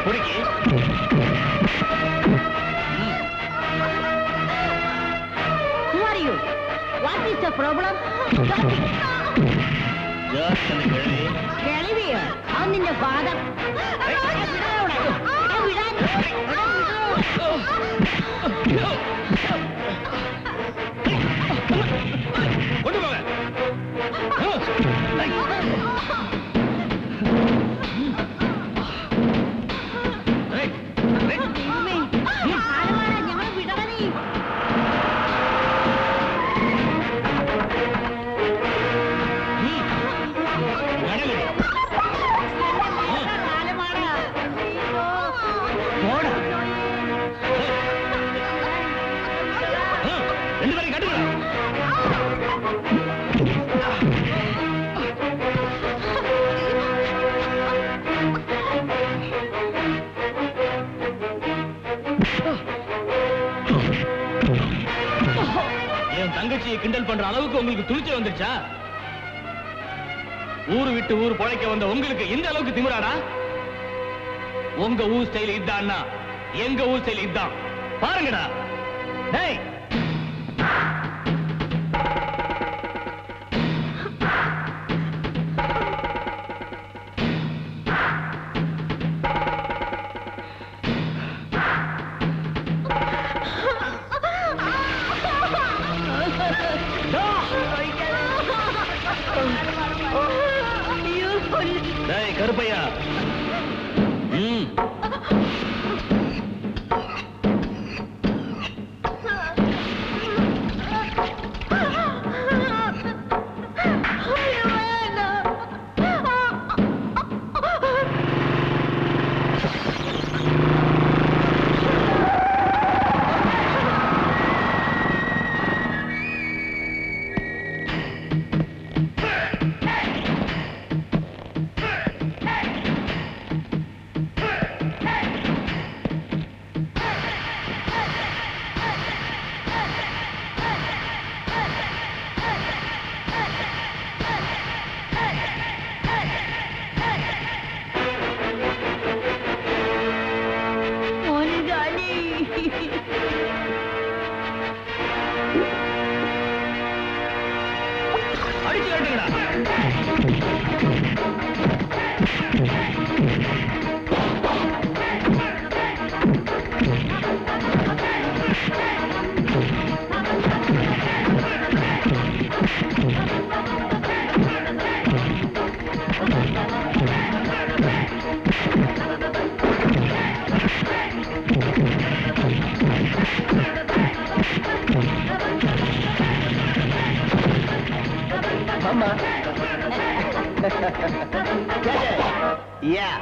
பொறுக்கி What is the problem? Kelly, I'm in the father. தங்கச்சியை கிண்டல் பண்ற அளவுக்கு உங்களுக்கு துணிச்சல் வந்துருச்சா? ஊரு விட்டு ஊர் பொழைக்க வந்த உங்களுக்கு இந்த அளவுக்கு திமிராடா? உங்க ஊர் ஸ்டைல் இதான்னா எங்க ஊர் ஸ்டைல் இதான். பாருங்கடா. டேய் கருப்பையா Yeah.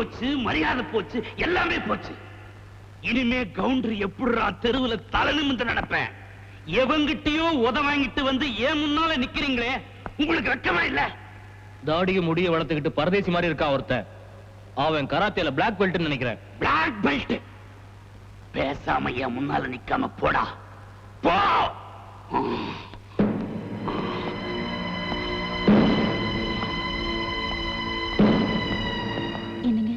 போச்சு, மரியாதை போச்சு, எல்லாமே போச்சு. இனிமே கவுண்டர் எப்படிரா தெருவுல தலை நிமிர்ந்து நடப்பேன்? எவங்கிட்டயோ உத வாங்கிட்டு வந்து ஏன் முன்னால நிக்கிறீங்களே, உங்களுக்கு வெக்கமா இல்ல? தாடிக்கு முடிய வளர்த்துக்கிட்டு பரதேசி மாதிரி இருக்கா ஒருத்தன். அவன் கராத்தேல பிளாக் பெல்ட்னு நினைக்கிறேன். Black belt. பேசாம என் முன்னால நிக்காம போடா, போ. என்னங்க?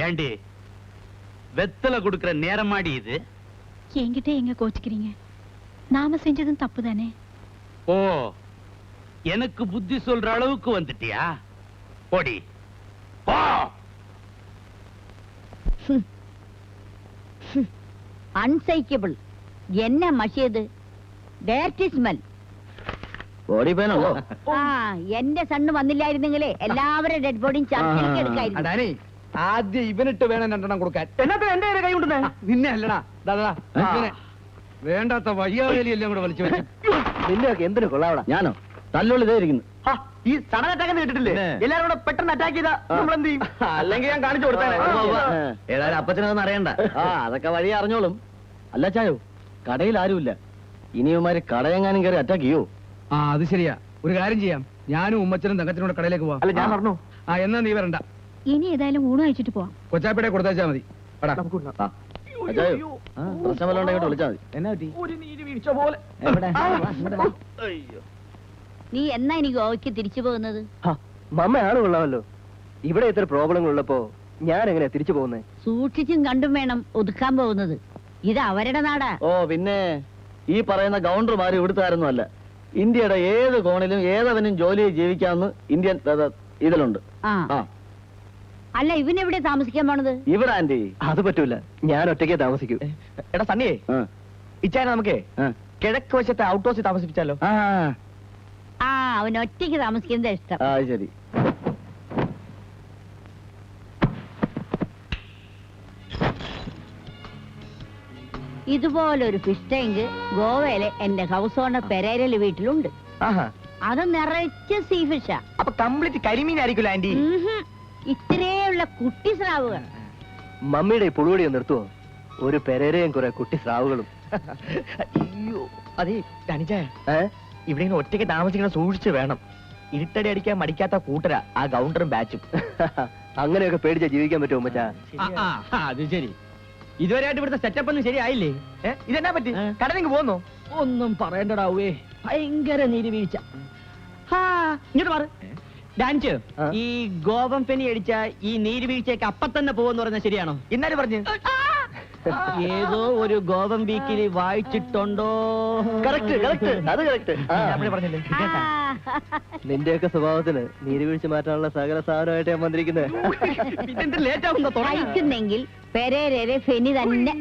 ஏண்டி வெத்தலை கொடுக்கிற நேரமாடி இது? என்கிட்ட எங்க கோச்சிக்கிறீங்க? நாம செஞ்சதும் தப்பு தானே. ஓ, எனக்கு புத்தி சொல்ற அளவுக்கு வந்துட்டியா? போடி, போ. അൺസൈക്കബിൾ. എന്നെ മഷിയത് ഡയറക്റ്റ് സ്മെൽ. ഓടിപ്പോയാണല്ലോ. ആ, എന്റെ സണ്ണ് വന്നില്ലായിരുന്നെങ്കിലേ എല്ലാവരുടെ ഡെഡ് ബോഡിയും ചർച്ചയ്ക്ക് എടുക്കായിരുന്നു. അടാനേ, ആദ്യം ഇവനിട്ട് വേണം രണ്ടെണ്ണം കൊടുക്കാൻ. എന്നാ എന്റെ കൈ കൊണ്ടുവന്നേ? നിന്നെ അല്ലടാ, ദാദാ ഇവനെ. വേണ്ടാത്ത വഴിയാവലിയെല്ലാം കൂടെ വലിച്ചു വെച്ചു. നിന്നെയൊക്കെ എന്തിനു കൊള്ളാവടാ? ഞാനോ? തല്ലുള്ളി ഇതേ ഇരിക്കുന്നു. ഈ സഡൻ അറ്റാക്ക് കേട്ടിട്ടില്ലേ? എല്ലാരും കൂടെ പെട്ടെന്ന് അറ്റാക്ക് ചെയ്താ നമ്മളെന്ത് ചെയ്യും? അല്ലെങ്കിൽ ഞാൻ കാണിച്ചു കൊടുത്തേനെ. ഏതായാലും അപ്പച്ചനൊന്നും അറിയണ്ട. അതൊക്കെ വഴി അറിഞ്ഞോളും. അല്ല ചായോ, കടയിൽ ആരുമില്ല. ഇനിയുമാര് കടയെങ്ങാനും കയറി അറ്റാക്ക് ചെയ്യോ? ആ, അത് ശരിയാ. ഒരു കാര്യം ചെയ്യാം, ഞാനും ഉമ്മച്ചനും തങ്കച്ചനും കൂടെ കടയിലേക്ക് പോവാം. അല്ല, ഞാൻ പറഞ്ഞു. ആ, എന്നാ നീ വരണ്ട. ഇനി ഏതായാലും ഊണ് കഴിച്ചിട്ട് പോവാം. കൊച്ചാപ്പിടെ കൊടുത്താച്ചാ മതി. പ്രശ്നം വല്ല ഉണ്ടെങ്കിൽ വിളിച്ചാ മതി. എന്നാ പറ്റി? നീ എന്നാ ഇനി ഗോവയ്ക്ക് തിരിച്ചു പോകുന്നത്? മമ്മയാണ് കൊള്ളാമല്ലോ. ഇവിടെ ഇത്ര പ്രോബ്ലങ്ങൾ ഉള്ളപ്പോ ഞാൻ എങ്ങനെയാ തിരിച്ചു പോകുന്നത്? സൂക്ഷിച്ചും കണ്ടും വേണം ഒതുക്കാൻ പോകുന്നത്. ഇത് അവരുടെ നാടാ. ഓ, പിന്നെ ഈ പറയുന്ന ഗൗണ്ടർമാര് ഇവിടുത്താരൊന്നും അല്ല. ഇന്ത്യയുടെ ഏത് കോണിലും ഏതവനും ജോലിയിൽ ജീവിക്കാമെന്ന് ഇന്ത്യൻ ഇതിലുണ്ട്. ആ, അല്ല ഇവനെവിടെ താമസിക്കാൻ പോണത്? ഇവിടെ ആന്റി അത് പറ്റൂല, ഞാൻ ഒറ്റയ്ക്കേ താമസിക്കൂ. എടാ സണ്ണിയേ, ഇച്ചാനെ നമുക്കേ കിഴക്ക് വശത്തെ ഔട്ട് ഹൗസിൽ താമസിപ്പിച്ചാലോ? ആ, അവൻ ഒറ്റയ്ക്ക് താമസിക്കുന്നത് ഇഷ്ടം. ആ, ശരി. ഇതുപോലൊരു ഫിഷ് ടാങ്ക് ഗോവയിലെ എന്റെ ഹൗസ് ഓണർ പെരേരല് വീട്ടിലുണ്ട്. അത് നിറച്ച് സീ ഫിഷാ. അപ്പൊ കംപ്ലീറ്റ് കരിമീൻ ആയിരിക്കില്ല ആന്റി? ഇത്രയുള്ള കുട്ടി സ്രാവുകൾ. മമ്മിയുടെ പുളുവടി നിർത്തുവോ? ഒരു പെരേരയും കുറെ കുട്ടി സ്രാവുകളും. അയ്യോ, അതെ ധനിജ, ഇവിടെ ഇങ്ങനെ ഒറ്റയ്ക്ക് താമസിക്കണം, സൂക്ഷിച്ചു വേണം. ഇരുട്ടടി അടിക്കാൻ മടിക്കാത്ത കൂട്ടരാ ആ ഗൗണ്ടറും ബാച്ചും. അങ്ങനെയൊക്കെ പേടിച്ചാ ജീവിക്കാൻ പറ്റുമോ മച്ചാ? അത് ശരി. ഇതുവരെയായിട്ട് ഇവിടുത്തെ സെറ്റപ്പ് ഒന്നും ശരിയായില്ലേ? ഇതെന്നാ പറ്റി? കടലിലേക്ക് പോന്നോ? ഒന്നും പറയണ്ടടാവേ, ഭയങ്കര നീരുവീഴ്ച. ഇങ്ങോട്ട് മാറ്. ഡാൻസ്, ഈ ഗോവം പെനി അടിച്ച ഈ നീരുവീഴ്ചയൊക്കെ അപ്പൊ തന്നെ പോവെന്ന് പറഞ്ഞാൽ ശരിയാണോ? ഇന്നാലും പറഞ്ഞു ഏതോ ഒരു ഗോവം വീക്കിൽ വായിച്ചിട്ടുണ്ടോ? നിന്റെയൊക്കെ സ്വഭാവത്തിന് നീരുവീഴ്ച മാറ്റാനുള്ള സകല സാധനമായിട്ട് ഞാൻ വന്നിരിക്കുന്നത്. ലേറ്റ് ആവുന്ന അയക്കുന്നെങ്കിൽ പെരേരെ ഫെനി തന്നെ.